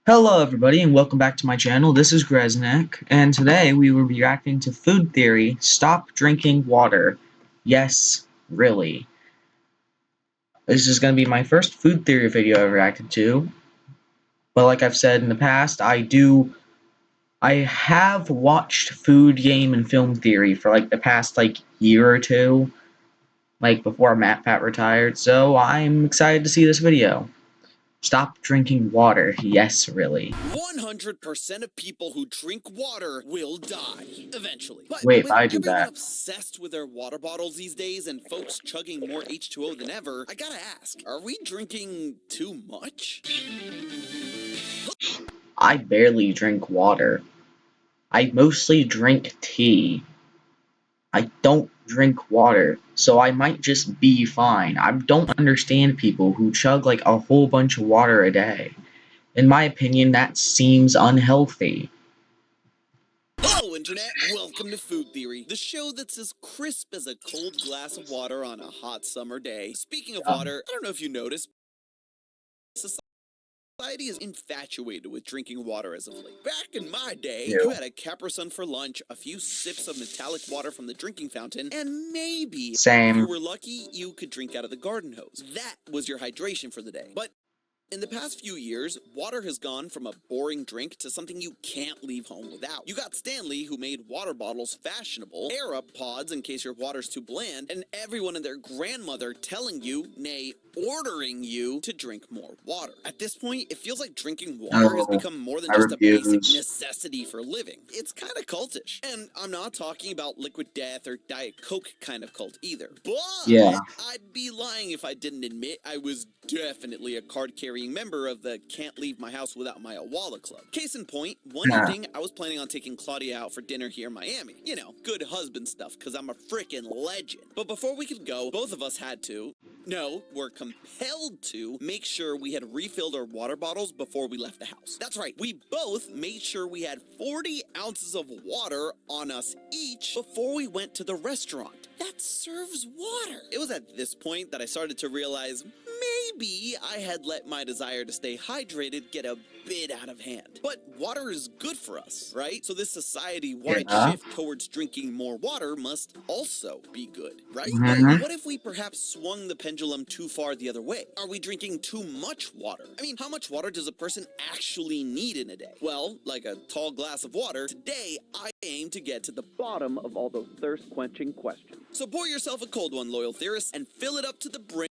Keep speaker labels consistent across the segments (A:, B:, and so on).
A: Hello everybody and welcome back to my channel. This is Gresnick and today we will be reacting to food theory, stop drinking water. Yes, really. This is going to be my first food theory video I've reacted to. But like I've said in the past, I have watched food game and film theory for like the past year or two, like before Matt Pat retired, so I'm excited to see this video. Stop drinking water. Yes, really.
B: 100% of people who drink water will die eventually. But
A: Wait,
B: with
A: I do
B: everyone
A: that.
B: obsessed with their water bottles these days and folks chugging more H2O than ever, I gotta ask, are we drinking too much?
A: I barely drink water. I mostly drink tea. I don't drink water, so I might just be fine. I don't understand people who chug like a whole bunch of water a day. In my opinion, that seems unhealthy.
B: Hello, Internet! Welcome to Food Theory, the show that's as crisp as a cold glass of water on a hot summer day. Speaking of water, I don't know if you noticed, society is infatuated with drinking water as of late. Back in my day, you had a Capri Sun for lunch, a few sips of metallic water from the drinking fountain, and maybe, if you
A: Same.
B: were lucky, you could drink out of the garden hose. That was your hydration for the day. But in the past few years, water has gone from a boring drink to something you can't leave home without. You got Stanley, who made water bottles fashionable, air-up pods in case your water's too bland, and everyone and their grandmother telling you, nay, ordering you to drink more water. At this point, it feels like drinking water has
A: Oh,
B: become more than
A: I
B: just a basic
A: refuse.
B: necessity for living. It's kind of cultish. And I'm not talking about liquid death or Diet Coke kind of cult either. But
A: Yeah.
B: I'd be lying if I didn't admit I was definitely a card-carrying member of the Can't Leave My House Without My Awala Club. Case in point, one evening I was planning on taking Claudia out for dinner here in Miami. You know, good husband stuff, because I'm a frickin' legend. But before we could go, both of us had to, no, were compelled to make sure we had refilled our water bottles before we left the house. That's right, we both made sure we had 40 ounces of water on us each before we went to the restaurant. That serves water. It was at this point that I started to realize maybe I had let my desire to stay hydrated get a bit out of hand. But water is good for us, right? So this society-wide
A: Yeah.
B: shift towards drinking more water must also be good, right?
A: Mm-hmm.
B: But what if we perhaps swung the pendulum too far the other way? Are we drinking too much water? I mean, how much water does a person actually need in a day? Well, like a tall glass of water, today I aim to get to the bottom of all those thirst-quenching questions. So pour yourself a cold one, loyal theorists, and fill it up to the brim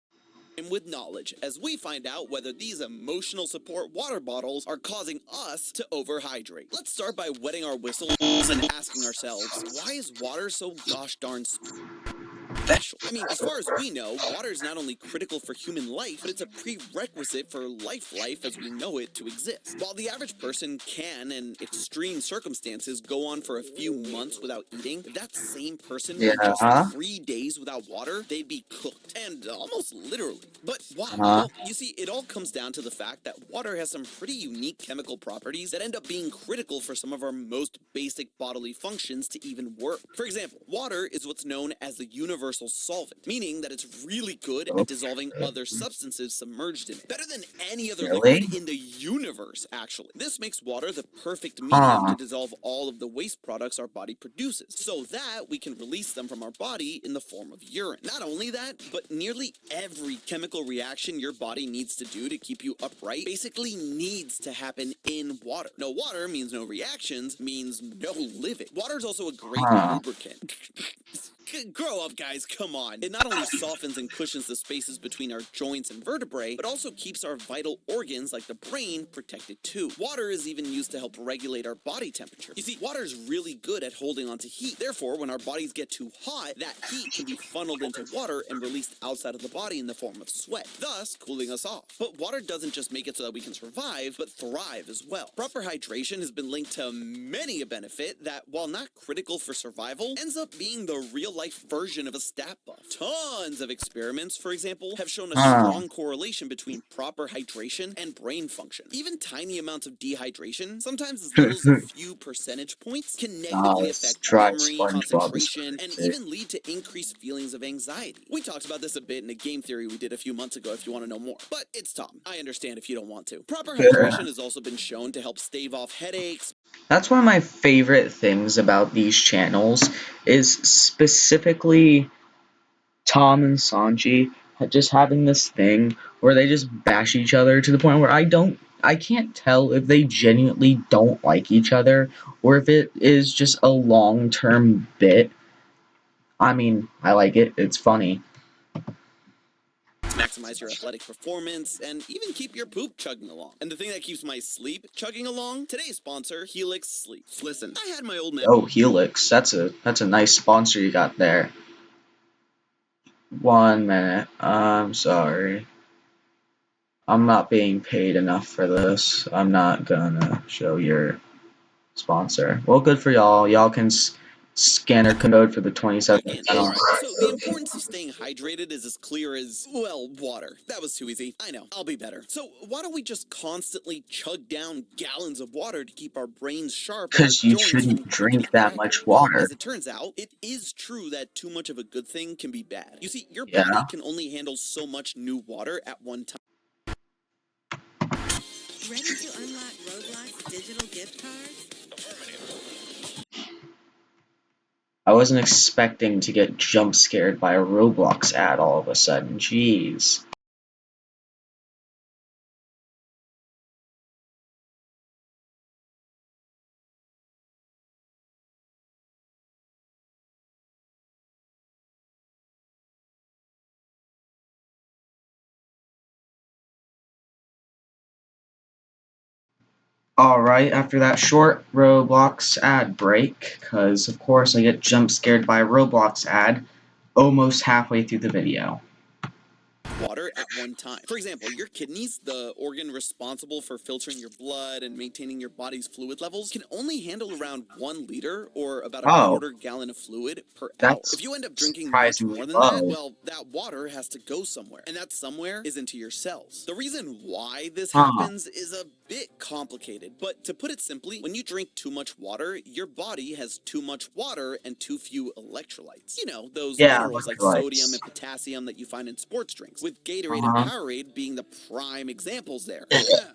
B: with knowledge as we find out whether these emotional support water bottles are causing us to overhydrate. Let's start by wetting our whistles and asking ourselves, why is water so gosh darn special? I mean, as far as we know, water is not only critical for human life, but it's a prerequisite for life as we know it to exist. While the average person can, in extreme circumstances, go on for a few months without eating, if that same person went just
A: Yeah.
B: 3 days without water, they'd be cooked. And almost literally. But why?
A: Uh-huh.
B: Well, you see, it all comes down to the fact that water has some pretty unique chemical properties that end up being critical for some of our most basic bodily functions to even work. For example, water is what's known as the universal solvent, meaning that it's really good at dissolving other substances submerged in it. Better than any other
A: Really?
B: liquid in the universe, actually. This makes water the perfect medium to dissolve all of the waste products our body produces, so that we can release them from our body in the form of urine. Not only that, but nearly every chemical reaction your body needs to do to keep you upright basically needs to happen in water. No water means no reactions, means no living. Water is also a great lubricant. Grow up, guys, come on. It not only softens and cushions the spaces between our joints and vertebrae, but also keeps our vital organs like the brain protected too. Water is even used to help regulate our body temperature. You see, water is really good at holding onto heat. Therefore, when our bodies get too hot, that heat can be funneled into water and released outside of the body in the form of sweat, thus cooling us off. But water doesn't just make it so that we can survive, but thrive as well. Proper hydration has been linked to many a benefit that, while not critical for survival, ends up being the real life version of a stat buff. Tons of experiments, for example, have shown a
A: Huh.
B: strong correlation between proper hydration and brain function. Even tiny amounts of dehydration, sometimes as little as a few percentage points, can negatively
A: Let's
B: affect
A: try
B: memory,
A: SpongeBob.
B: concentration, and even lead to increased feelings of anxiety. We talked about this a bit in a game theory we did a few months ago if you want to know more. But it's Tom. I understand if you don't want to. Proper hydration has also been shown to help stave off headaches.
A: That's one of my favorite things about these channels is specifically Tom and Sanji just having this thing where they just bash each other to the point where I can't tell if they genuinely don't like each other or if it is just a long-term bit. I mean, I like it. It's funny.
B: Maximize your athletic performance, and even keep your poop chugging along. And the thing that keeps my sleep chugging along? Today's sponsor, Helix Sleep. Listen, I had my old man.
A: Oh, Helix. That's a nice sponsor you got there. 1 minute. I'm sorry. I'm not being paid enough for this. I'm not gonna show your sponsor. Well, good for y'all. Y'all can scan or code for the 27th.
B: Alright, so the importance of staying hydrated is as clear as, well, water. That was too easy. I know, I'll be better. So why don't we just constantly chug down gallons of water to keep our brains sharp and our
A: Because you
B: joints from
A: shouldn't drink that
B: cracking?
A: much
B: Well,
A: water.
B: as it turns out, it is true that too much of a good thing can be bad. You see, your
A: Yeah.
B: body can only handle so much new water at one time.
C: Ready to unlock Roblox digital gift cards?
A: I wasn't expecting to get jump scared by a Roblox ad all of a sudden. Jeez. Alright, after that short Roblox ad break, because of course I get jump scared by a Roblox ad almost halfway through the video.
B: Water at one time. For example, your kidneys, the organ responsible for filtering your blood and maintaining your body's fluid levels, can only handle around 1 liter or about a quarter gallon of fluid per hour.
A: That's
B: If you end up drinking much
A: surprisingly
B: more than that,
A: low.
B: well, that water has to go somewhere, and that somewhere is into your cells. The reason why this
A: Huh.
B: happens is a bit complicated, but to put it simply, when you drink too much water, your body has too much water and too few electrolytes. You know, those minerals like sodium and potassium that you find in sports drinks, with Gatorade and Powerade being the prime examples there.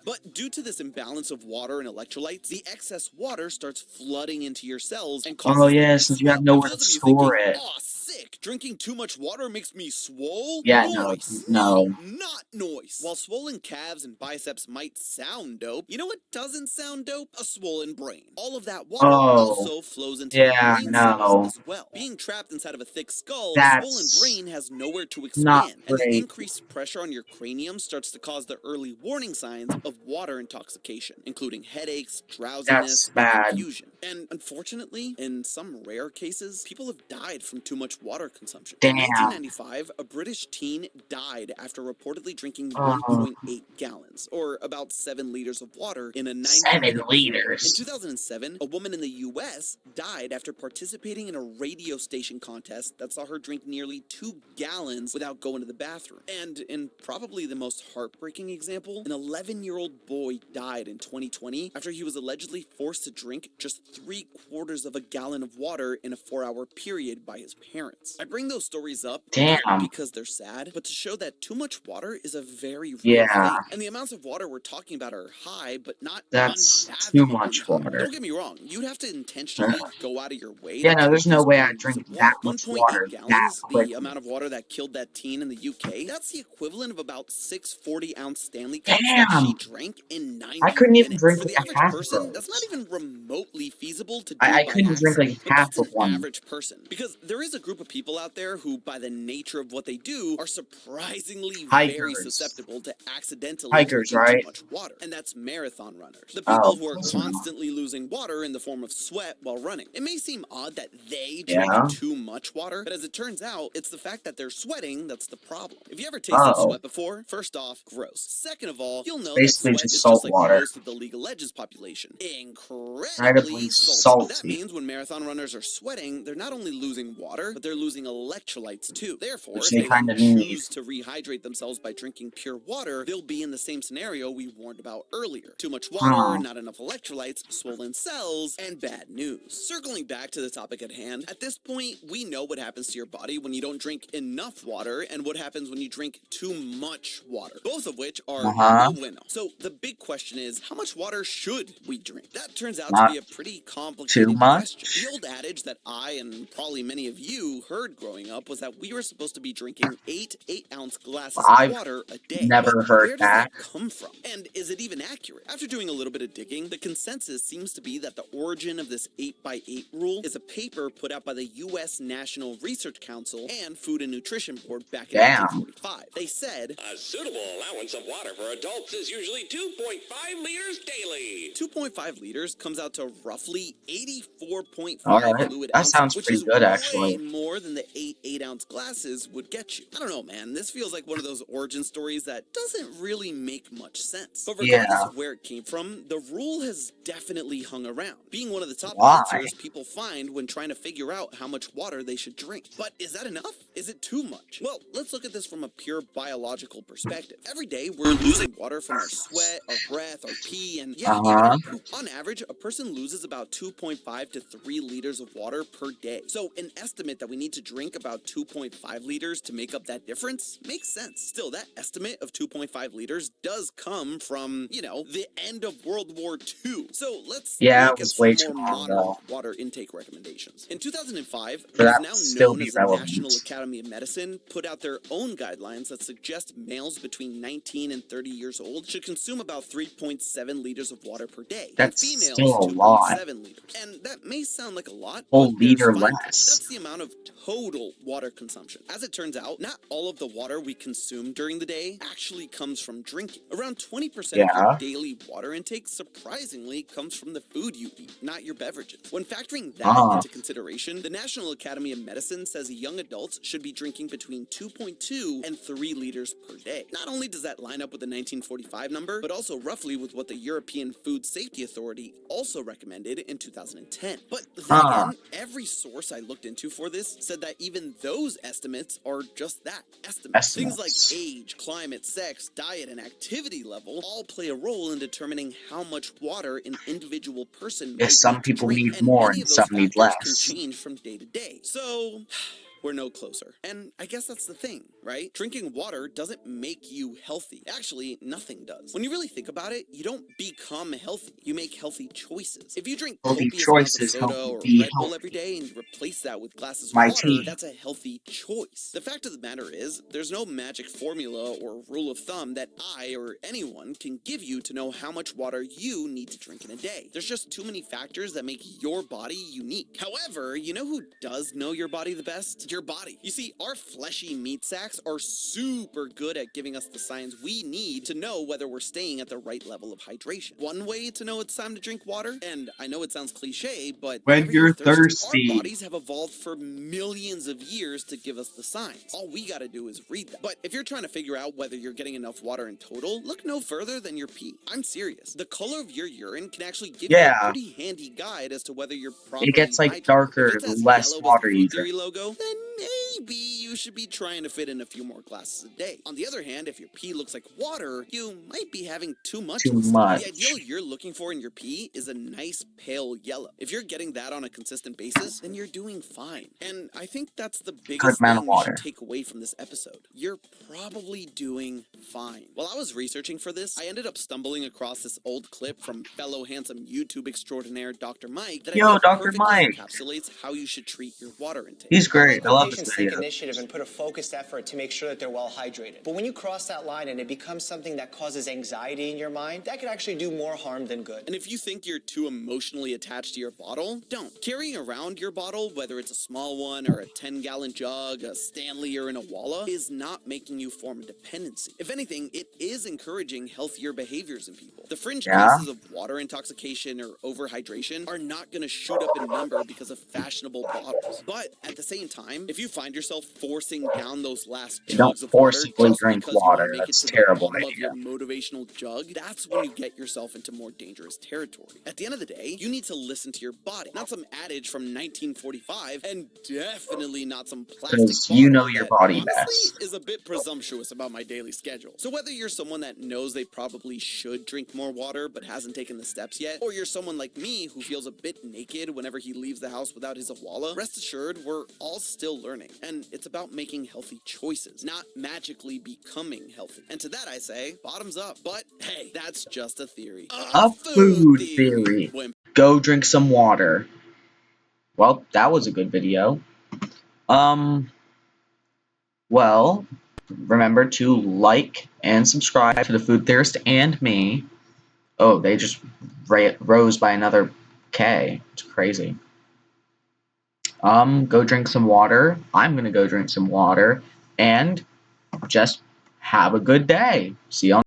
B: But due to this imbalance of water and electrolytes, the excess water starts flooding into your cells and causes them to
A: Since you have
B: swell.
A: nowhere
B: For
A: to
B: those of you
A: store
B: thinking,
A: it.
B: "Aw, sick, drinking too much water makes me swole?"
A: Yeah,
B: Noise.
A: no.
B: Not noise. While swollen calves and biceps might sound dope, you know what doesn't sound dope? A swollen brain. All of that water also flows into your brain cells as well. Being trapped inside of a thick skull, a swollen brain has nowhere to expand, and the increased pressure on your cranium starts to cause the early warning signs of water intoxication, including headaches, drowsiness, and confusion. And unfortunately, in some rare cases, people have died from too much water consumption. In 1995, a British teen died after reportedly drinking 1.8 gallons, or about 7 liters of water in a 90-minute period. In 2007, a woman in the US died after participating in a radio station contest that saw her drink nearly 2 gallons without going to the bathroom. And in probably the most heartbreaking example, an 11-year-old boy died in 2020 after he was allegedly forced to drink just 3/4 of a gallon of water in a 4-hour period by his parents. I bring those stories up not because they're sad, but to show that too much water is a very real thing. And the amounts of water we're talking about are high, but not unfathomably high. Don't get me wrong, you'd have to intentionally go out of your way to drink
A: there's no
B: these
A: way I'd
B: volumes
A: drink
B: of
A: that
B: water.
A: much
B: 1.8
A: water
B: gallons,
A: that
B: the
A: quickly.
B: amount of water that killed that teen in the UK, that's the equivalent of about 6 40-ounce Stanley Cups that she drank in 90
A: I couldn't even
B: minutes.
A: drink
B: For the
A: like
B: average
A: half of
B: person, that's not
A: those.
B: even remotely feasible to do
A: I
B: by
A: couldn't drink like
B: accident. But
A: half
B: that's
A: of
B: an
A: one.
B: average person, because there is a group of people out there who, by the nature of what they do, are surprisingly very susceptible to accidentally drinking too much water, and that's marathon runners. The people who are constantly losing water in the form of sweat while running. It may seem odd that they drink too much water, but as it turns out, it's the fact that they're sweating that's the problem. If you ever tasted sweat before, first off, gross. Second of all, you'll know that sweat is just like most of the League of Legends population. Incredibly salty. That means when marathon runners are sweating, they're not only losing water, but they're they're losing electrolytes too. Therefore,
A: Which
B: if
A: they
B: they were
A: kind
B: to
A: of need.
B: choose to rehydrate themselves by drinking pure water, they'll be in the same scenario we warned about earlier. Too much water, not enough electrolytes, swollen cells, and bad news. Circling back to the topic at hand, at this point, we know what happens to your body when you don't drink enough water and what happens when you drink too much water, both of which are no bueno. So the big question is, how much water should we drink? That turns out to
A: Not
B: be a pretty
A: too
B: complicated
A: much.
B: question. The old adage that I and probably many of you heard growing up was that we were supposed to be drinking 8-ounce glasses of
A: I've
B: water a day.
A: never
B: But
A: heard
B: where does
A: that.
B: that come from? And is it even accurate? After doing a little bit of digging, the consensus seems to be that the origin of this 8x8 rule is a paper put out by the U.S. National Research Council and Food and Nutrition Board back in 1945. They said,
D: a suitable allowance of water for adults is usually 2.5 liters daily.
B: 2.5 liters comes out to roughly 84.5
A: Alright,
B: fluid
A: that
B: ounces,
A: sounds
B: which
A: pretty
B: is
A: good,
B: way
A: actually.
B: more than the 8-ounce glasses would get you. I don't know, man. This feels like one of those origin stories that doesn't really make much sense. But regardless
A: Yeah.
B: of where it came from, the rule has definitely hung around, being one of the top
A: Why?
B: answers people find when trying to figure out how much water they should drink. But is that enough? Is it too much? Well, let's look at this from a pure biological perspective. Every day, we're losing water from our sweat, our breath, our pee, and even our poop. On average, a person loses about 2.5 to 3 liters of water per day. So an estimate that we need to drink about 2.5 liters to make up that difference makes sense. Still, that estimate of 2.5 liters does come from, the end of World War II. So let's
A: Yeah,
B: look
A: it
B: at
A: was way
B: some
A: too
B: more
A: long
B: modern
A: ago
B: water intake recommendations. In 2005,
A: for
B: what is
A: that
B: now
A: to still
B: known
A: be
B: as the
A: relevant.
B: National Academy of Medicine put out their own guidelines that suggest males between 19 and 30 years old should consume about 3.7 liters of water per day,
A: That's
B: and females
A: still a lot.
B: 2.7 liters. And that may sound like a lot,
A: Whole
B: but there's
A: liter
B: fine print.
A: less.
B: That's the amount of total water consumption. As it turns out, not all of the water we consume during the day actually comes from drinking. Around 20% of your daily water intake surprisingly comes from the food you eat, not your beverages. When factoring that into consideration, the National Academy of Medicine says young adults should be drinking between 2.2 and 3 liters per day. Not only does that line up with the 1945 number, but also roughly with what the European Food Safety Authority also recommended in 2010. But then again, every source I looked into for this said that even those estimates are just that, estimates. Things like age, climate, sex, diet, and activity level all play a role in determining how much water an individual person might
A: some
B: need to
A: people
B: drink,
A: need
B: and
A: more
B: many
A: and
B: of those
A: some need
B: factors can
A: less.
B: change from day to day. So we're no closer. And I guess that's the thing, right? Drinking water doesn't make you healthy. Actually, nothing does. When you really think about it, you don't become healthy. You make healthy choices. If you drink
A: Healthy
B: copious amounts of
A: choices help
B: soda
A: me
B: or
A: be
B: Red Bull every
A: healthy.
B: day and you replace that with glasses of
A: My
B: water,
A: tea.
B: that's a healthy choice. The fact of the matter is, there's no magic formula or rule of thumb that I or anyone can give you to know how much water you need to drink in a day. There's just too many factors that make your body unique. However, you know who does know your body the best? Your body. You see, our fleshy meat sacks are super good at giving us the signs we need to know whether we're staying at the right level of hydration. One way to know it's time to drink water, and I know it sounds cliche, but
A: When
B: whenever
A: you're
B: thirsty,
A: thirsty.
B: our bodies have evolved for millions of years to give us the signs. All we gotta do is read them. But if you're trying to figure out whether you're getting enough water in total, look no further than your pee. I'm serious. The color of your urine can actually give you a pretty handy guide as to whether you're properly
A: It gets like
B: hydrated.
A: darker
B: If it's
A: the
B: as
A: less
B: yellow as
A: water
B: the
A: you
B: Food
A: drink.
B: Theory logo, then maybe you should be trying to fit in a few more glasses a day. On the other hand, if your pee looks like water, you might be having too much
A: Too
B: instead.
A: much.
B: The ideal you're looking for in your pee is a nice pale yellow. If you're getting that on a consistent basis, then you're doing fine. And I think that's the biggest
A: amount of
B: thing we should
A: water.
B: take away from this episode. You're probably doing fine. While I was researching for this, I ended up stumbling across this old clip from fellow handsome YouTube extraordinaire Dr. Mike that I
A: Yo,
B: think
A: Dr.
B: perfectly
A: Mike.
B: encapsulates how you should treat your water intake.
A: He's great. I
E: When
A: love his
E: patients take
A: videos.
E: initiative and put a focused effort to make sure that they're well hydrated. But when you cross that line and it becomes something that causes anxiety in your mind, that could actually do more harm than good.
B: And if you think you're too emotionally attached to your bottle, don't. Carrying around your bottle, whether it's a small one or a 10-gallon jug, a Stanley, or in a Walla, is not making you form a dependency. If anything, it is encouraging healthier behaviors in people. The fringe cases of water intoxication or overhydration are not going to shoot up in number because of fashionable bottles. But at the same time, if you find yourself forcing down those last
A: Don't
B: jugs of water
A: forcibly
B: just
A: drink
B: because you want
A: water.
B: to make it
A: That's
B: to
A: a
B: the
A: terrible
B: bottom of
A: idea.
B: your motivational jug, that's when you get yourself into more dangerous territory. At the end of the day, you need to listen to your body, not some adage from 1945, and definitely not some plastic
A: Because you know
B: bottle
A: your
B: that
A: body
B: honestly
A: best.
B: is a bit presumptuous about my daily schedule. So whether you're someone that knows they probably should drink more water but hasn't taken the steps yet, or you're someone like me who feels a bit naked whenever he leaves the house without his awala, rest assured we're all still learning. And it's about making healthy choices, not magically becoming healthy. And to that I say, bottoms up. But hey, that's just a theory.
A: A food theory. Go drink some water. Well, that was a good video. Well, remember to like and subscribe to the Food Theorist and me. Oh, they just rose by another K. It's crazy. Go drink some water. I'm gonna go drink some water. And just have a good day. See you on